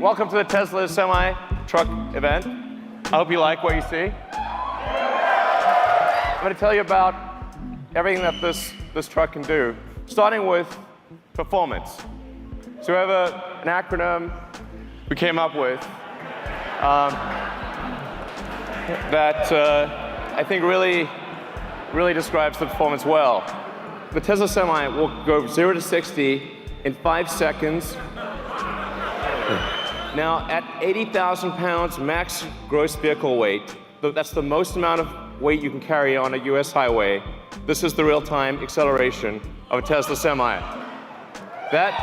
Welcome to the Tesla semi-truck event. I hope you like what you see. I'm going to tell you about everything that this truck can do, starting with performance. So we have an acronym we came up with that I think really describes the performance well. The Tesla Semi will go 0 to 60 in 5 seconds. Now, at 80,000 pounds max gross vehicle weight, that's the most amount of weight you can carry on a US highway. This is the real-time acceleration of a Tesla Semi. That,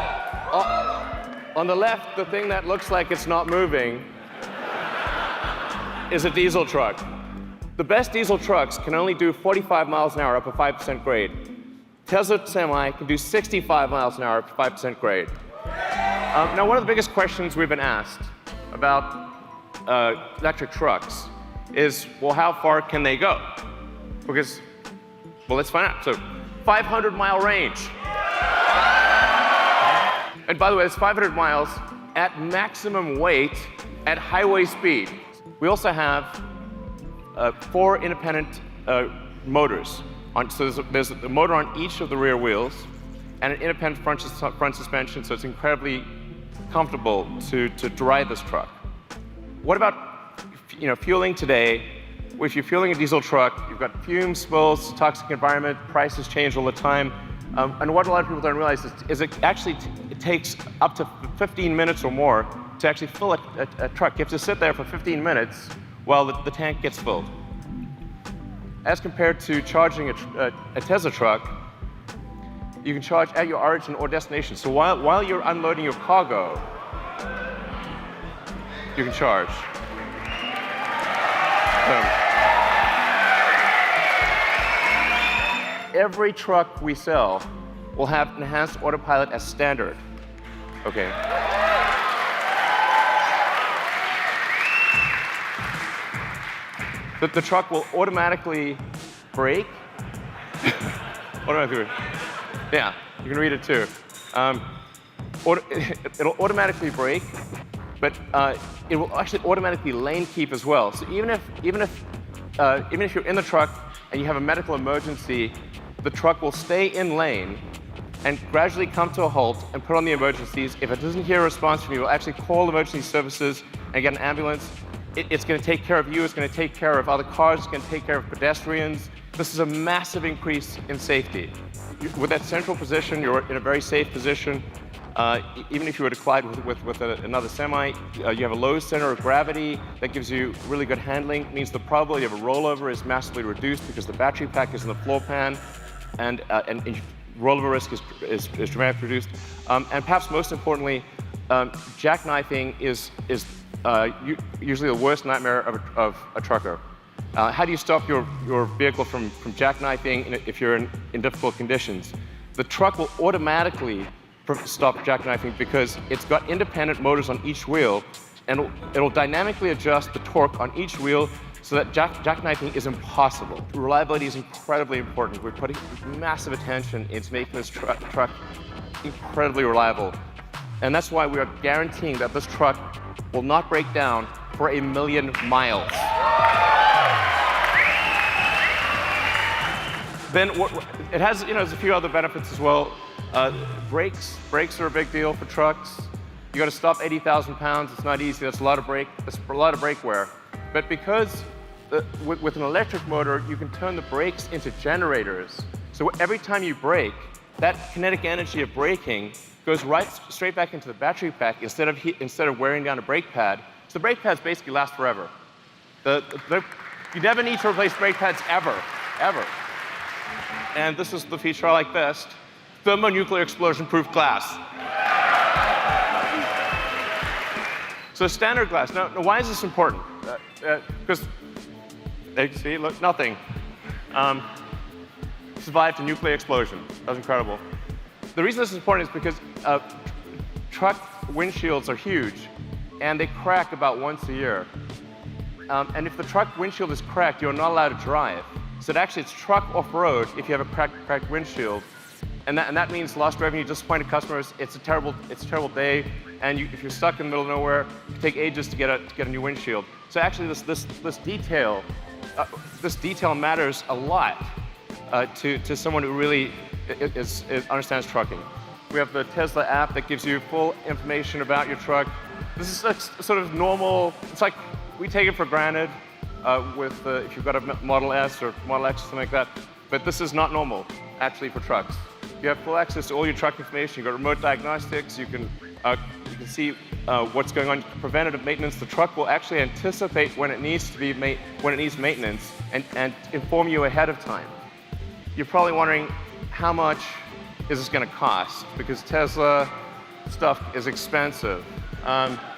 on the left, the thing that looks like it's not moving is a diesel truck. The best diesel trucks can only do 45 miles an hour up a 5% grade. Tesla Semi can do 65 miles an hour up a 5% grade. Now, one of the biggest questions we've been asked about electric trucks is, well, how far can they go? Because, well, let's find out. So, 500-mile range. And by the way, it's 500 miles at maximum weight at highway speed. We also have 4 independent motors. So there's a motor on each of the rear wheels and an independent front suspension, so it's incredibly comfortable to drive this truck. What about fueling today? If you're fueling a diesel truck, you've got fumes, spills, toxic environment, prices change all the time. And what a lot of people don't realize is it takes up to 15 minutes or more to actually fill a truck. You have to sit there for 15 minutes while the tank gets filled. As compared to charging a Tesla truck, you can charge at your origin or destination. So while you're unloading your cargo, you can charge. Every truck we sell will have enhanced autopilot as standard. Okay. The truck will automatically brake. Yeah, you can read it too. It'll automatically brake, but it will actually automatically lane keep as well. So even if you're in the truck and you have a medical emergency, the truck will stay in lane and gradually come to a halt and put on the emergencies. If it doesn't hear a response from you, it will actually call emergency services and get an ambulance. It's going to take care of you, it's going to take care of other cars, it's going to take care of pedestrians. This is a massive increase in safety. With that central position, you're in a very safe position. Even if you were to collide with another semi, you have a low center of gravity that gives you really good handling. It means the probability of a rollover is massively reduced because the battery pack is in the floor pan, and rollover risk is dramatically reduced. And perhaps most importantly, jackknifing is usually the worst nightmare of a trucker. How do you stop your vehicle from jackknifing if you're in difficult conditions? The truck will automatically stop jackknifing because it's got independent motors on each wheel, and it'll dynamically adjust the torque on each wheel so that jackknifing is impossible. Reliability is incredibly important. We're putting massive attention into making this truck incredibly reliable. And that's why we are guaranteeing that this truck will not break down for 1 million miles. Then it has, there's a few other benefits as well. Brakes are a big deal for trucks. You got to stop 80,000 pounds. It's not easy. That's a lot of brake wear. But because with an electric motor, you can turn the brakes into generators. So every time you brake, that kinetic energy of braking goes straight back into the battery pack instead of wearing down a brake pad. So the brake pads basically last forever. You never need to replace brake pads ever. And this is the feature I like best: thermonuclear explosion-proof glass. So standard glass. Now, why is this important? Because, you see, look, nothing. Survived a nuclear explosion. That was incredible. The reason this is important is because truck windshields are huge, and they crack about once a year. And if the truck windshield is cracked, you're not allowed to drive. So actually, it's truck off-road if you have a cracked windshield. and that means lost revenue, disappointed customers. It's a terrible day, and if you're stuck in the middle of nowhere, it can take ages to get a new windshield. So actually, this detail matters a lot to someone who really understands trucking. We have the Tesla app that gives you full information about your truck. This is like sort of normal. It's like we take it for granted if you've got a Model S or Model X or something like that. But this is not normal, actually, for trucks. You have full access to all your truck information. You've got remote diagnostics. You can see what's going on. Preventative maintenance. The truck will actually anticipate when it needs maintenance and inform you ahead of time. You're probably wondering, how much is this going to cost? Because Tesla stuff is expensive.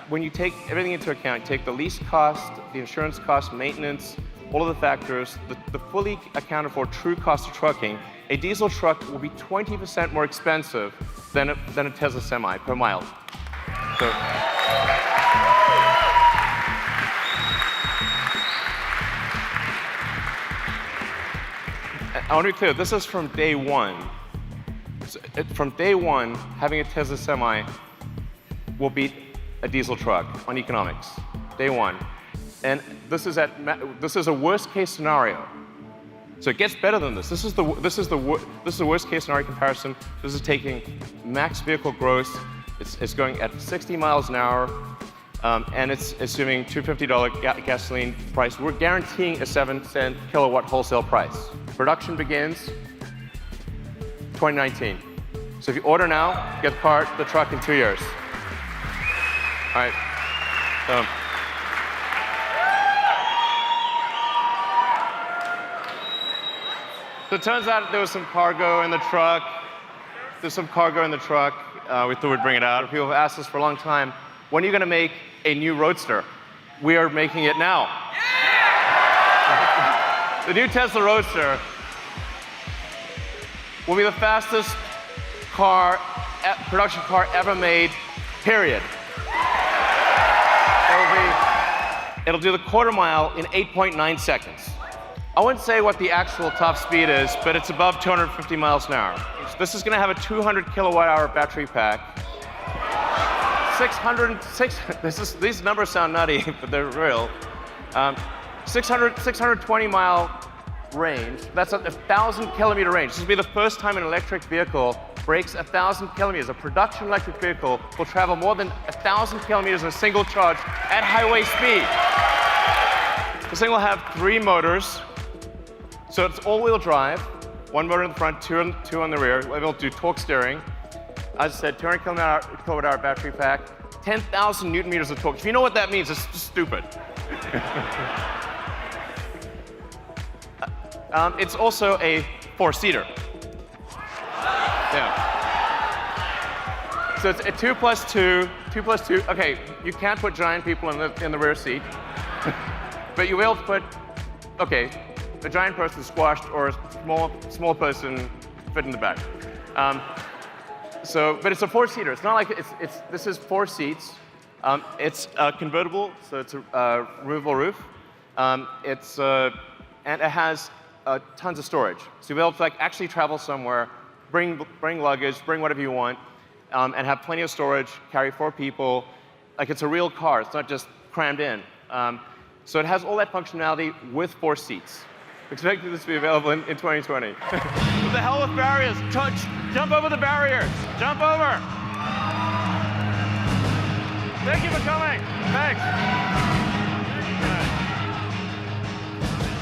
When you take everything into account, you take the lease cost, the insurance cost, maintenance, all of the factors, the fully accounted for true cost of trucking, a diesel truck will be 20% more expensive than a Tesla Semi per mile. So, I want to be clear, this is from day one. So, from day one, having a Tesla Semi will beat a diesel truck on economics. Day one. And this is a worst case scenario. So it gets better than this. This is the worst case scenario comparison. This is taking max vehicle gross. It's going at 60 miles an hour, and it's assuming $250 gasoline price. We're guaranteeing a 7-cent kilowatt wholesale price. Production begins 2019. So if you order now, you get the truck in 2 years. All right. So it turns out there was some cargo in the truck. There's some cargo in the truck. We thought we'd bring it out. People have asked us for a long time, when are you going to make a new Roadster? We are making it now. Yeah! The new Tesla Roadster will be the fastest production car ever made, period. It'll do the quarter mile in 8.9 seconds. I wouldn't say what the actual top speed is, but it's above 250 miles an hour. This is going to have a 200 kilowatt hour battery pack. These numbers sound nutty, but they're real. 620 mile range. That's a 1,000 kilometer range. This will be the first time an electric vehicle breaks 1,000 kilometers. A production electric vehicle will travel more than 1,000 kilometers in a single charge at highway speed. This thing will have 3 motors. So it's all-wheel drive, 1 motor in the front, 2 on the rear. We'll be able to do torque steering. As I said, 200 kilowatt hour battery pack, 10,000 newton meters of torque. If you know what that means, it's just stupid. It's also a 4-seater. Yeah. So it's a 2 plus 2. Okay, you can't put giant people in the rear seat, but you'll be able to put, okay, a giant person squashed or a small person fit in the back. But it's a 4-seater. It's not like this is 4 seats. It's convertible, so it's a removable roof. And it has tons of storage. So you'll be able to actually travel somewhere, bring luggage, bring whatever you want, and have plenty of storage, carry 4 people. Like it's a real car. It's not just crammed in. So it has all that functionality with 4 seats. Expecting this to be available in 2020. What the hell with barriers? Jump over the barriers. Jump over. Thank you for coming. Thanks.